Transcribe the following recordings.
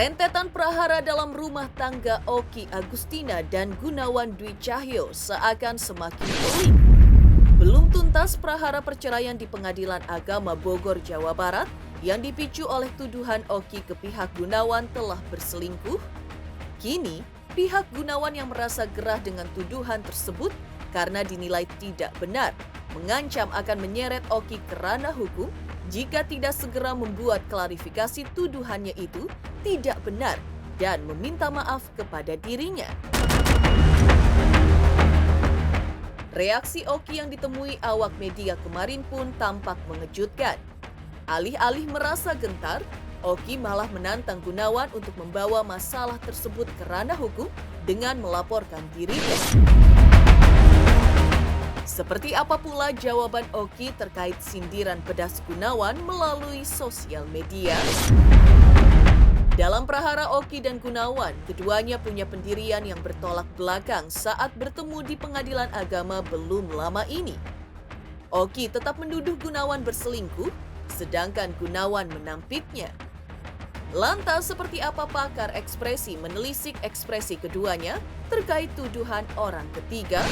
Rentetan prahara dalam rumah tangga Oki Agustina dan Gunawan Dwi Cahyo seakan semakin pelik. Belum tuntas prahara perceraian di Pengadilan Agama Bogor, Jawa Barat yang dipicu oleh tuduhan Oki ke pihak Gunawan telah berselingkuh. Kini, pihak Gunawan yang merasa gerah dengan tuduhan tersebut karena dinilai tidak benar, mengancam akan menyeret Oki ke ranah hukum jika tidak segera membuat klarifikasi tuduhannya itu tidak benar dan meminta maaf kepada dirinya. Reaksi Oki yang ditemui awak media kemarin pun tampak mengejutkan. Alih-alih merasa gentar, Oki malah menantang Gunawan untuk membawa masalah tersebut ke ranah hukum dengan melaporkan dirinya. Seperti apa pula jawaban Oki terkait sindiran pedas Gunawan melalui sosial media? Dalam prahara Oki dan Gunawan, keduanya punya pendirian yang bertolak belakang saat bertemu di Pengadilan Agama belum lama ini. Oki tetap menuduh Gunawan berselingkuh, sedangkan Gunawan menampiknya. Lantas seperti apa pakar ekspresi menelisik ekspresi keduanya terkait tuduhan orang ketiga?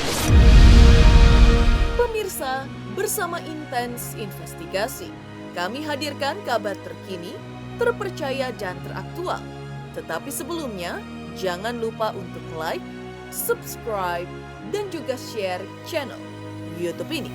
Pemirsa, bersama Intens Investigasi, kami hadirkan kabar terkini, terpercaya dan teraktual. Tetapi sebelumnya, jangan lupa untuk like, subscribe, dan juga share channel YouTube ini.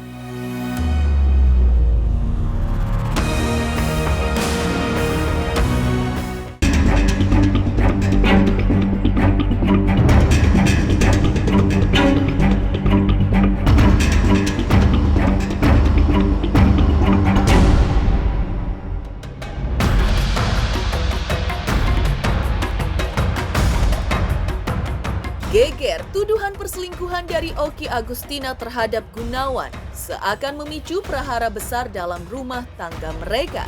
Geger tuduhan perselingkuhan dari Oki Agustina terhadap Gunawan seakan memicu prahara besar dalam rumah tangga mereka.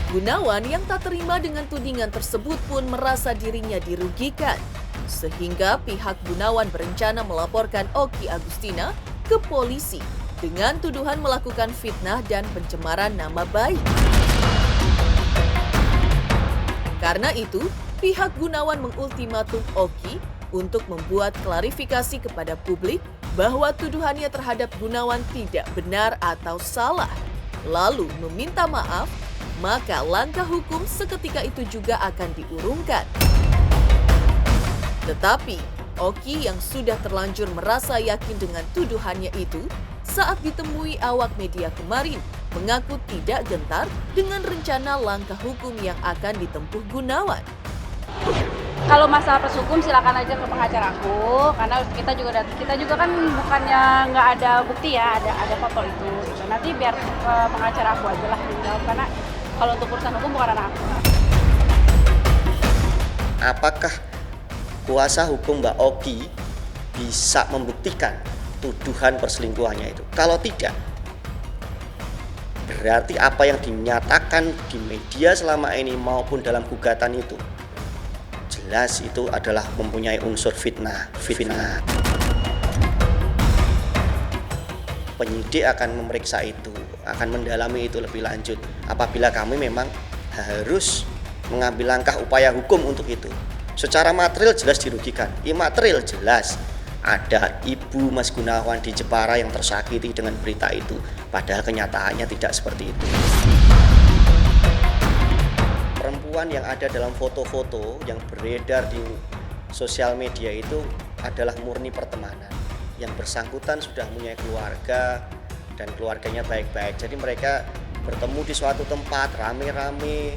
Gunawan yang tak terima dengan tudingan tersebut pun merasa dirinya dirugikan, sehingga pihak Gunawan berencana melaporkan Oki Agustina ke polisi dengan tuduhan melakukan fitnah dan pencemaran nama baik. Karena itu, pihak Gunawan mengultimatum Oki untuk membuat klarifikasi kepada publik bahwa tuduhannya terhadap Gunawan tidak benar atau salah, lalu meminta maaf, maka langkah hukum seketika itu juga akan diurungkan. Tetapi, Oki yang sudah terlanjur merasa yakin dengan tuduhannya itu, saat ditemui awak media kemarin, mengaku tidak gentar dengan rencana langkah hukum yang akan ditempuh Gunawan. Kalau masalah proses hukum silakan aja ke pengacara aku, karena kita juga kan bukannya nggak ada bukti ya, ada foto itu. Gitu. Nanti biar pengacara aku aja lah yang jawab, karena kalau untuk urusan hukum bukan ranah aku. Apakah kuasa hukum Mbak Oki bisa membuktikan tuduhan perselingkuhannya itu? Kalau tidak, berarti apa yang dinyatakan di media selama ini maupun dalam gugatan itu jelas itu adalah mempunyai unsur fitnah. Penyidik akan memeriksa itu, akan mendalami itu lebih lanjut. Apabila kami memang harus mengambil langkah upaya hukum untuk itu. Secara material jelas dirugikan, imaterial jelas. Ada ibu Mas Gunawan di Jepara yang tersakiti dengan berita itu, padahal kenyataannya tidak seperti itu. Perempuan yang ada dalam foto-foto yang beredar di sosial media itu adalah murni pertemanan. Yang bersangkutan sudah punya keluarga dan keluarganya baik-baik. Jadi mereka bertemu di suatu tempat rame-rame,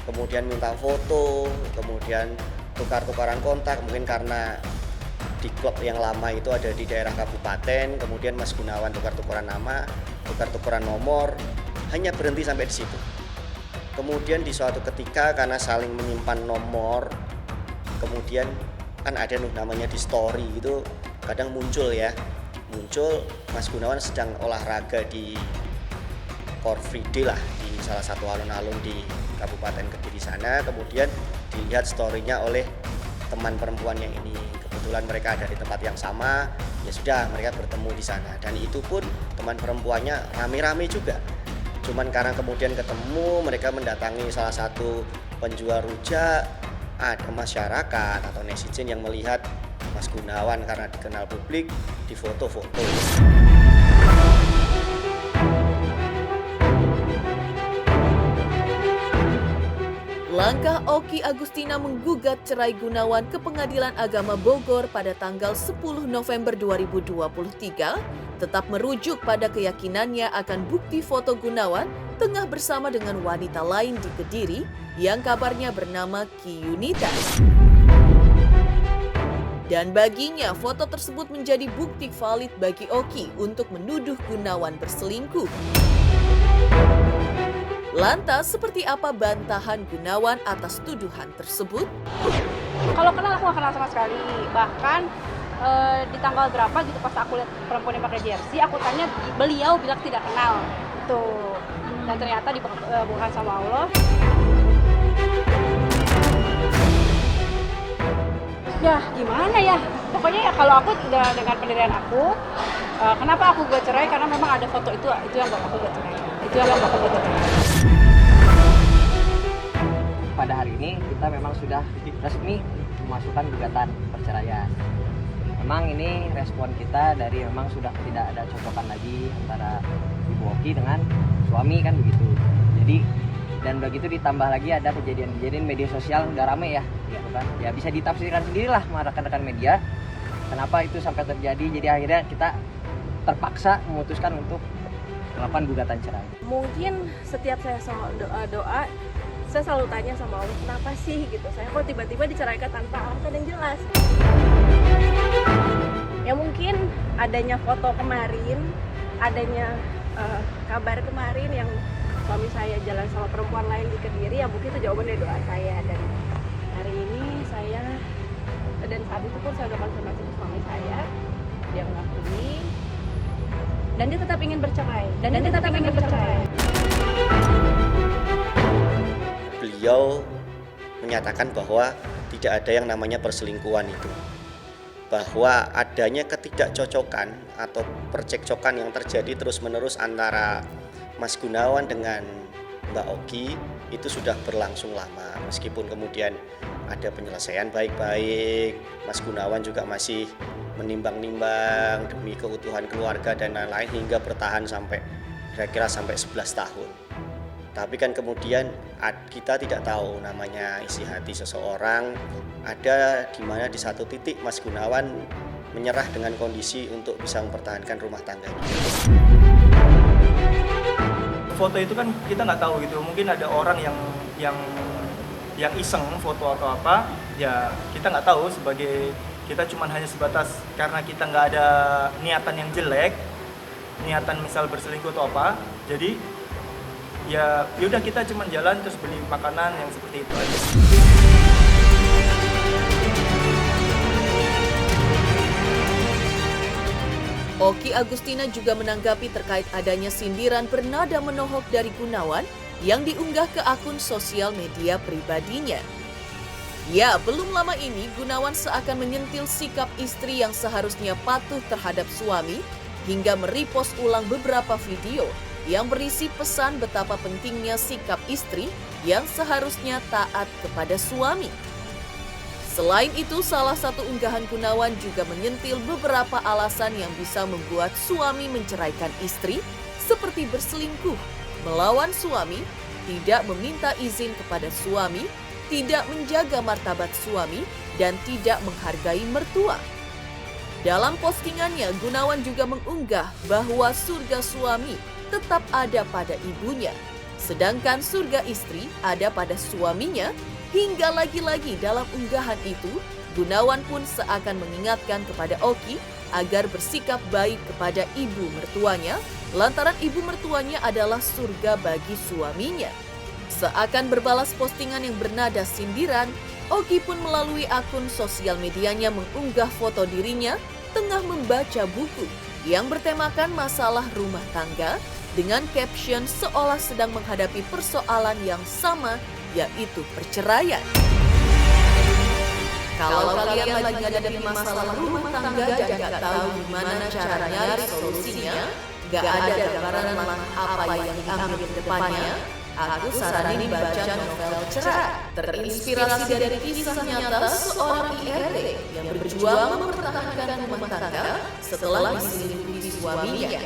kemudian minta foto, kemudian tukar-tukaran kontak, mungkin karena di klub yang lama itu ada di daerah kabupaten, kemudian Mas Gunawan tukar-tukaran nama, tukar-tukaran nomor, hanya berhenti sampai di situ. Kemudian di suatu ketika karena saling menyimpan nomor, kemudian kan ada namanya di story itu kadang muncul Mas Gunawan sedang olahraga di Car Free Day lah, di salah satu alun-alun di Kabupaten Kediri sana, kemudian dilihat story-nya oleh teman perempuannya ini. Kebetulan mereka ada di tempat yang sama, ya sudah mereka bertemu di sana, dan itu pun teman perempuannya rame-rame juga. Cuman karena kemudian ketemu, mereka mendatangi salah satu penjual rujak, ada masyarakat atau netizen yang melihat Mas Gunawan karena dikenal publik di foto-foto. Langkah Oki Agustina menggugat cerai Gunawan ke Pengadilan Agama Bogor pada tanggal 10 November 2023 tetap merujuk pada keyakinannya akan bukti foto Gunawan tengah bersama dengan wanita lain di Kediri yang kabarnya bernama Ki Yunita. Dan baginya foto tersebut menjadi bukti valid bagi Oki untuk menuduh Gunawan berselingkuh. Lantas, seperti apa bantahan Gunawan atas tuduhan tersebut? Kalau kenal aku nggak kenal sama sekali. Bahkan di tanggal berapa gitu pas aku lihat perempuan yang pakai jersey, aku tanya, beliau bilang tidak kenal. Tuh. Dan ternyata bukan sama Allah. Ya gimana ya? Pokoknya ya kalau aku dengan pendirian aku, kenapa aku gak cerai? Karena memang ada foto itu yang buat aku gak cerai. Pada hari ini kita memang sudah resmi memasukkan gugatan perceraian. Memang ini respon kita dari memang sudah tidak ada cocokan lagi antara Ibu Oki dengan suami kan begitu. Jadi dan begitu ditambah lagi ada kejadian-kejadian media sosial udah rame ya, gitu kan. Ya bisa ditafsirkan sendirilah sama rekan-rekan media kenapa itu sampai terjadi. Jadi akhirnya kita terpaksa memutuskan untuk melakukan gugatan cerai. Mungkin setiap saya sama doa, saya selalu tanya sama Allah, kenapa sih gitu, saya kok tiba-tiba diceraikan tanpa alasan yang jelas. Ya mungkin adanya foto kemarin, adanya kabar kemarin yang suami saya jalan sama perempuan lain di Kediri, ya mungkin itu jawaban dari doa saya. Dan hari ini saya, dan saat itu pun saya udah konfirmasi ke suami saya, dia mengakui dan dia tetap ingin bercerai. Beliau menyatakan bahwa tidak ada yang namanya perselingkuhan itu. Bahwa adanya ketidakcocokan atau percekcokan yang terjadi terus-menerus antara Mas Gunawan dengan Mbak Oki itu sudah berlangsung lama. Meskipun kemudian ada penyelesaian baik-baik, Mas Gunawan juga masih menimbang-nimbang demi keutuhan keluarga dan lain-lain hingga bertahan sampai kira-kira sampai 11 tahun. Tapi kan kemudian kita tidak tahu namanya isi hati seseorang, ada di mana di satu titik Mas Gunawan menyerah dengan kondisi untuk bisa mempertahankan rumah tangganya. Foto itu kan kita nggak tahu gitu, mungkin ada orang yang iseng foto atau apa, ya kita nggak tahu. Sebagai kita cuman hanya sebatas karena kita nggak ada niatan yang jelek, niatan misal berselingkuh atau apa, jadi ya udah kita cuman jalan terus beli makanan yang seperti itu aja. Oki Agustina juga menanggapi terkait adanya sindiran bernada menohok dari Gunawan yang diunggah ke akun sosial media pribadinya. Ya, belum lama ini Gunawan seakan menyentil sikap istri yang seharusnya patuh terhadap suami hingga merepost ulang beberapa video yang berisi pesan betapa pentingnya sikap istri yang seharusnya taat kepada suami. Selain itu, salah satu unggahan Gunawan juga menyentil beberapa alasan yang bisa membuat suami menceraikan istri, seperti berselingkuh, melawan suami, tidak meminta izin kepada suami, tidak menjaga martabat suami, dan tidak menghargai mertua. Dalam postingannya, Gunawan juga mengunggah bahwa surga suami tetap ada pada ibunya, sedangkan surga istri ada pada suaminya. Hingga lagi-lagi dalam unggahan itu, Gunawan pun seakan mengingatkan kepada Oki agar bersikap baik kepada ibu mertuanya, lantaran ibu mertuanya adalah surga bagi suaminya. Seakan berbalas postingan yang bernada sindiran, Oki pun melalui akun sosial medianya mengunggah foto dirinya tengah membaca buku yang bertemakan masalah rumah tangga dengan caption seolah sedang menghadapi persoalan yang sama, yaitu perceraian. Kalau kalian lagi ngadepin masalah rumah tangga dan gak tahu gimana cara nyari solusinya, gak ada gambaran langkah apa yang diambil ke depannya, aku saranin baca novel Cerah, terinspirasi dari kisah nyata seorang IRT yang berjuang mempertahankan rumah tangga setelah diselingkuhi suaminya.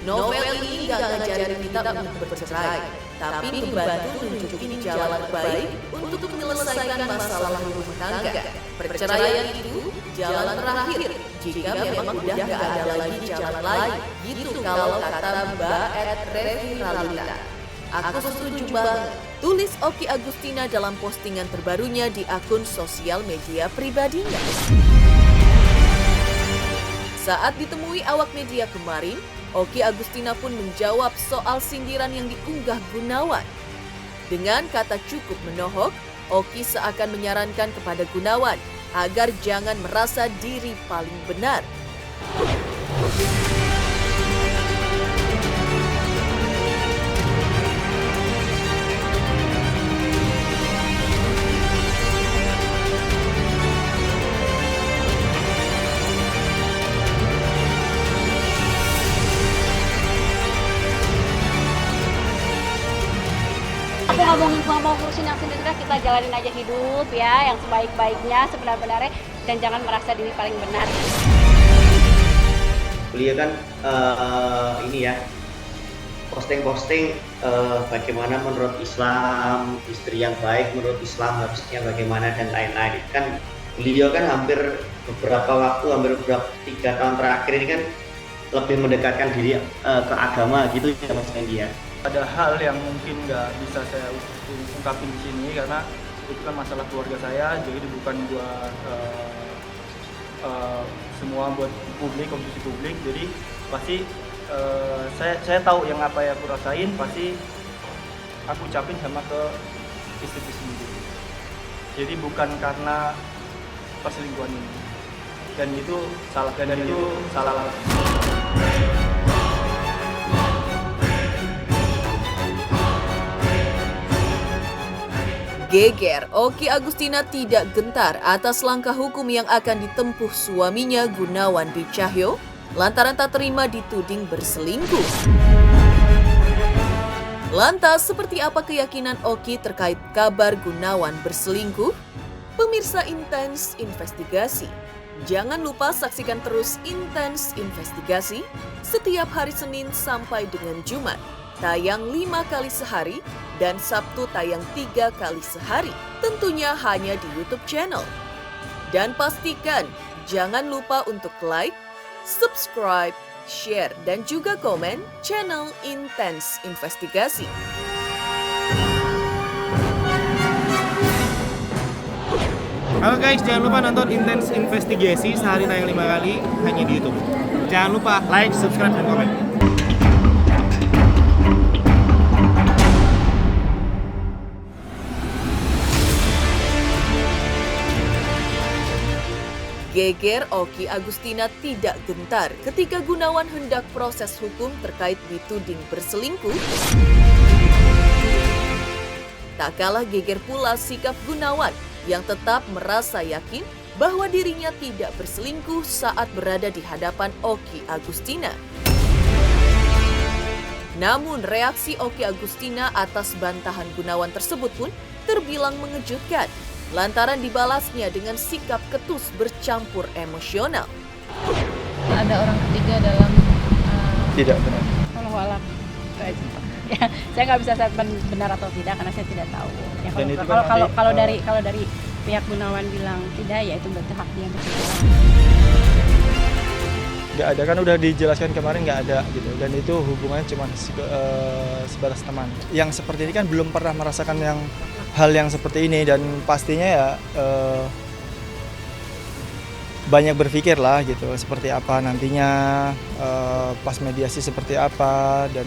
Novel ini gak ngajarin kita untuk bercerai, tapi membantu tunjukin jalan baik untuk menyelesaikan masalah rumah tangga. Perceraian itu jalan terakhir jika memang udah gak ada lagi jalan lain, gitu kalau kata Mbak @reviralita. Aku setuju banget, tulis Oki Agustina dalam postingan terbarunya di akun sosial media pribadinya. Saat ditemui awak media kemarin, Oki Agustina pun menjawab soal sindiran yang diunggah Gunawan. Dengan kata cukup menohok, Oki seakan menyarankan kepada Gunawan agar jangan merasa diri paling benar. Aku nggak mau ngurusin yang sendiri, kita jalanin aja hidup ya, yang sebaik-baiknya, sebenar-benarnya, dan jangan merasa diri paling benar. Beliau kan ini ya, posting bagaimana menurut Islam, istri yang baik menurut Islam harusnya bagaimana dan lain-lain. Kan beliau kan hampir beberapa 3 tahun terakhir ini kan lebih mendekatkan diri ke agama gitu ya Mas Fendi ya. Ada hal yang mungkin nggak bisa saya ungkapin di sini karena itu kan masalah keluarga saya, jadi bukan buat semua buat publik, konsumsi publik. Jadi pasti saya tahu yang apa yang aku rasain, pasti aku ucapin sama ke istriku sendiri. Jadi bukan karena perselingkuhan ini, dan itu salah. Geger, Oki Agustina tidak gentar atas langkah hukum yang akan ditempuh suaminya Gunawan Dwi Cahyo lantaran tak terima dituding berselingkuh. Lantas, seperti apa keyakinan Oki terkait kabar Gunawan berselingkuh? Pemirsa Intens Investigasi, jangan lupa saksikan terus Intens Investigasi setiap hari Senin sampai dengan Jumat. Tayang 5 kali sehari dan Sabtu tayang 3 kali sehari. Tentunya hanya di YouTube channel. Dan pastikan jangan lupa untuk like, subscribe, share, dan juga komen channel Intens Investigasi. Halo guys, jangan lupa nonton Intens Investigasi sehari tayang 5 kali hanya di YouTube. Jangan lupa like, subscribe, dan komen. Geger, Oki Agustina tidak gentar ketika Gunawan hendak proses hukum terkait dituding berselingkuh. Tak kalah geger pula sikap Gunawan yang tetap merasa yakin bahwa dirinya tidak berselingkuh saat berada di hadapan Oki Agustina. Namun reaksi Oki Agustina atas bantahan Gunawan tersebut pun terbilang mengejutkan, lantaran dibalasnya dengan sikap ketus bercampur emosional. Ada orang ketiga dalam Tidak benar. Walau alam, ya, saya nggak bisa saat benar atau tidak karena saya tidak tahu. Ya, Dan itu kalau kan kalau nanti, kalau dari pihak Gunawan bilang tidak, ya itu berarti hak dia untuk tidak. Nggak ada, kan udah dijelaskan kemarin nggak ada gitu, dan itu hubungannya cuma sebatas teman. Yang seperti ini kan belum pernah merasakan hal yang seperti ini, dan pastinya ya banyak berpikir lah gitu seperti apa nantinya pas mediasi seperti apa, dan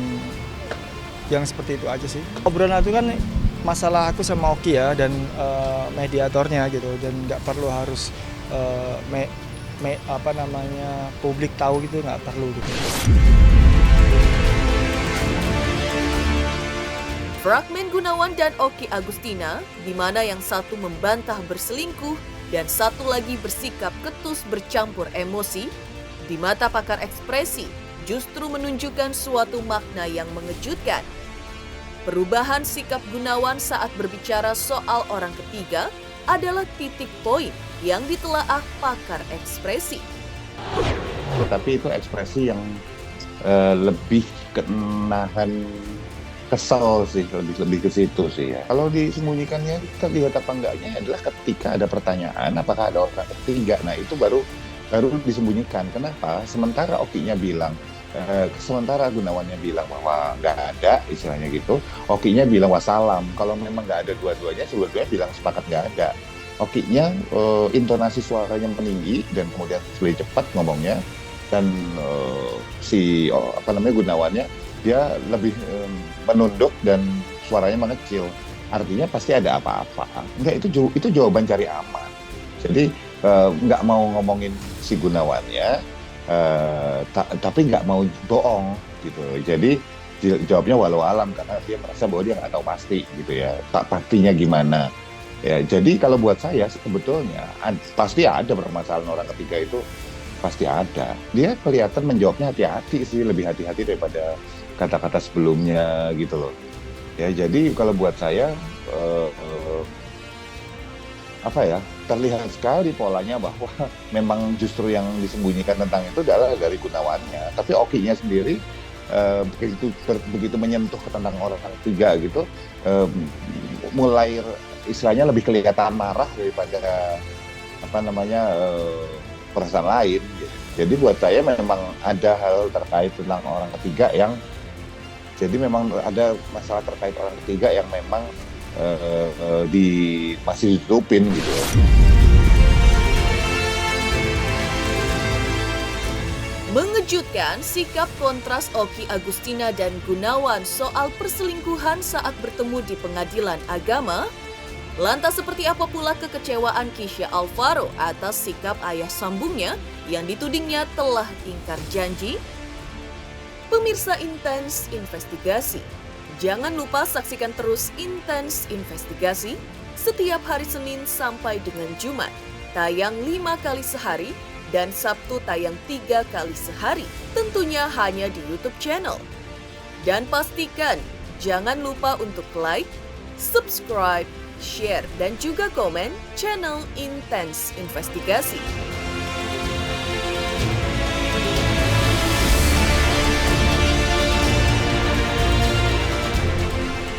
yang seperti itu aja sih. Obrolan itu kan masalah aku sama Oki ya, dan mediatornya gitu, dan nggak perlu harus publik tahu gitu, nggak perlu gitu. Fragmen Gunawan dan Oki Agustina, di mana yang satu membantah berselingkuh, dan satu lagi bersikap ketus bercampur emosi, di mata pakar ekspresi justru menunjukkan suatu makna yang mengejutkan. Perubahan sikap Gunawan saat berbicara soal orang ketiga adalah titik poin yang ditelaah pakar ekspresi. Tetapi itu ekspresi yang lebih kenahan kesel sih, lebih ke situ sih ya. Kalau disembunyikannya terlihat apa enggaknya adalah ketika ada pertanyaan apakah ada orang ketiga. Nah itu baru disembunyikan. Kenapa? Sementara Okinya bilang, sementara Gunawannya bilang bahwa nggak ada, istilahnya gitu. Okinya bilang wassalam. Kalau memang nggak ada dua-duanya bilang sepakat nggak ada. Okinya intonasi suaranya meninggi dan kemudian lebih cepat ngomongnya, dan Gunawannya dia lebih menunduk dan suaranya mengecil. Artinya pasti ada apa-apa. Enggak, itu jawaban cari aman. Jadi nggak mau ngomongin si Gunawannya, tapi nggak mau bohong gitu. Jadi jawabnya walau alam karena dia merasa bahwa dia nggak tahu pasti gitu ya. Tak pastinya gimana. Ya, jadi kalau buat saya sebetulnya pasti ada permasalahan orang ketiga itu, pasti ada. Dia kelihatan menjawabnya hati-hati sih, lebih hati-hati daripada kata-kata sebelumnya gitu loh. Ya, jadi kalau buat saya terlihat sekali polanya bahwa memang justru yang disembunyikan tentang itu adalah dari Gunawannya. Tapi Okinya sendiri begitu menyentuh tentang orang ketiga gitu, mulai istilahnya lebih kelihatan marah daripada perasaan lain. Jadi buat saya memang ada hal terkait tentang orang ketiga yang, jadi memang ada masalah terkait orang ketiga yang memang masih ditutupin gitu. Mengejutkan sikap kontras Oki Agustina dan Gunawan soal perselingkuhan saat bertemu di pengadilan agama. Lantas seperti apa pula kekecewaan Kisha Alvaro atas sikap ayah sambungnya yang ditudingnya telah ingkar janji? Pemirsa Intens Investigasi, jangan lupa saksikan terus Intens Investigasi setiap hari Senin sampai dengan Jumat, tayang 5 kali sehari dan Sabtu tayang 3 kali sehari, tentunya hanya di YouTube channel. Dan pastikan jangan lupa untuk like, subscribe, share, dan juga komen channel Intens Investigasi.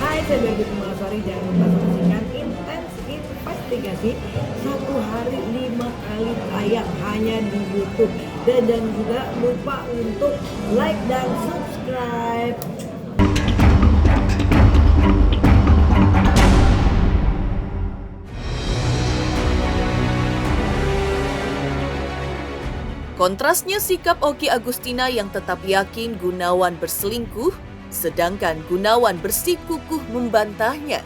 Hai, saya Berbit Malasari. Jangan lupa saksikan Intens Investigasi satu hari 5 kali tayang hanya di YouTube. Dan jangan juga lupa untuk like dan subscribe. Kontrasnya sikap Oki Agustina yang tetap yakin Gunawan berselingkuh, sedangkan Gunawan bersikukuh membantahnya.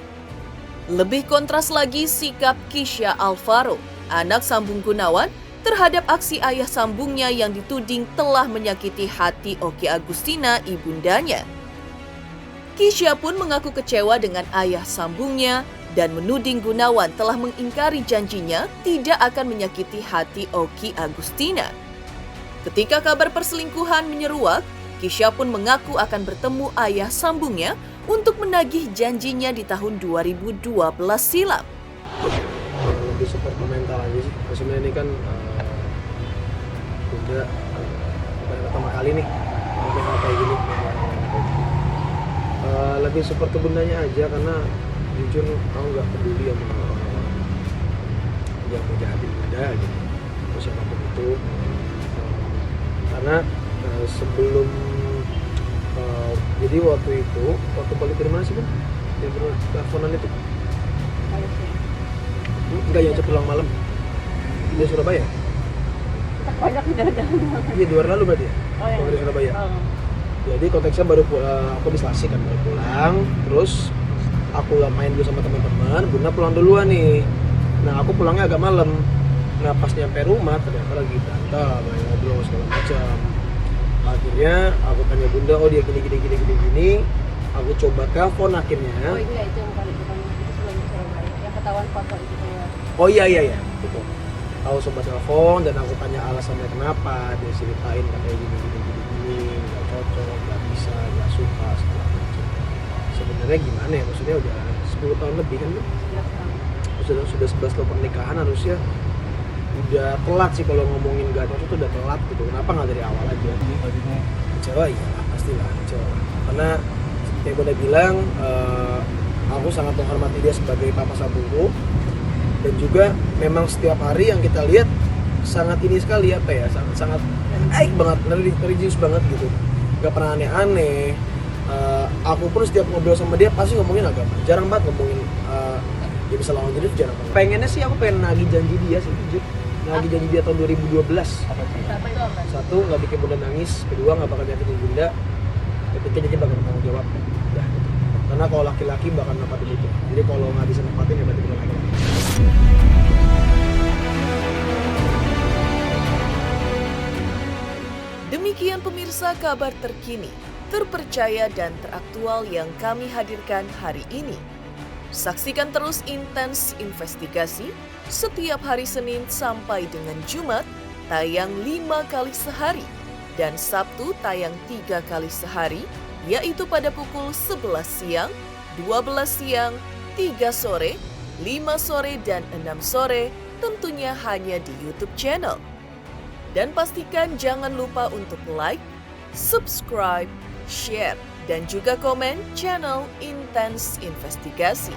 Lebih kontras lagi sikap Kisha Alvaro, anak sambung Gunawan, terhadap aksi ayah sambungnya yang dituding telah menyakiti hati Oki Agustina, ibundanya. Kisha pun mengaku kecewa dengan ayah sambungnya dan menuding Gunawan telah mengingkari janjinya tidak akan menyakiti hati Oki Agustina. Ketika kabar perselingkuhan menyeruak, Kisha pun mengaku akan bertemu ayah sambungnya untuk menagih janjinya di tahun 2012 silam. Lebih support mental aja sih. Sebenarnya ini kan udah pertama kali nih ngomong kayak gini. Lebih support ke bundanya aja karena jujur aku nggak peduli sama yang mau jahatin bunda gitu. Terus siapapun itu. Karena sebelum jadi waktu balik dari mana sih kan? Yang teleponan itu? Enggak, yang pulang malam di Surabaya? Banyak di jalan-jalan. Iya, 2 hari lalu berarti ya? Oh, iya. Di Surabaya. Jadi konteksnya baru aku di Selasi kan, baru pulang. Terus aku main dulu sama teman-teman, Bunda pulang duluan nih. Nah, aku pulangnya agak malam. Nah, pas nyampe rumah ternyata lagi berantem, main ngobrol segala macam. Akhirnya aku tanya Bunda, oh dia gini. Aku coba telepon akhirnya. Oh iya, itu yang bukan itu sebelum Surabaya. Yang ketahuan foto itu ya. Oh iya. Gitu. aku sempat telepon dan aku tanya alasannya kenapa, dia ceritain katanya gini, nggak cocok, nggak bisa, nggak suka segala macam. Sebenarnya gimana ya, maksudnya udah 10 tahun lebih kan, sudah 11 tahun pernikahan, harusnya udah telat sih kalau ngomongin nggak cocok tuh udah telat gitu. Kenapa nggak dari awal aja? Kecewa ya, pastilah kecewa. Karena seperti yang udah bilang, aku sangat menghormati dia sebagai papa sabungku, dan juga memang setiap hari yang kita lihat sangat ini sekali apa ya, sangat baik banget, religius banget gitu, nggak pernah aneh-aneh. Aku pun setiap ngobrol sama dia pasti ngomongin agama, jarang banget ngomongin dia bisa lawan jenis, jarang banget. Pengennya sih aku pengen nagih janji dia sih, nagih janji dia tahun 2012. Satu, nggak bikin bunda nangis, kedua nggak bakal nyakitin bunda, ketiga janji bakal tanggung jawab. Udah gitu. Karena kalau laki-laki bakal nempatin itu, jadi kalau nggak bisa nempatin ya berarti bukan laki-laki. Demikian pemirsa kabar terkini, terpercaya dan teraktual yang kami hadirkan hari ini. Saksikan terus Intens Investigasi setiap hari Senin sampai dengan Jumat, tayang 5 kali sehari, dan Sabtu tayang 3 kali sehari, yaitu pada pukul 11 siang, 12 siang, 3 sore, 5 sore, dan 6 sore, tentunya hanya di YouTube channel. Dan pastikan jangan lupa untuk like, subscribe, share, dan juga komen channel Intens Investigasi.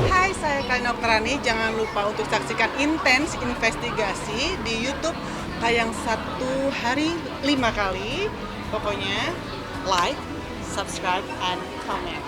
Hai, saya Kalina Oktarani. Jangan lupa untuk saksikan Intens Investigasi di YouTube, tayang 1 hari 5 kali. Pokoknya like, subscribe, and comment.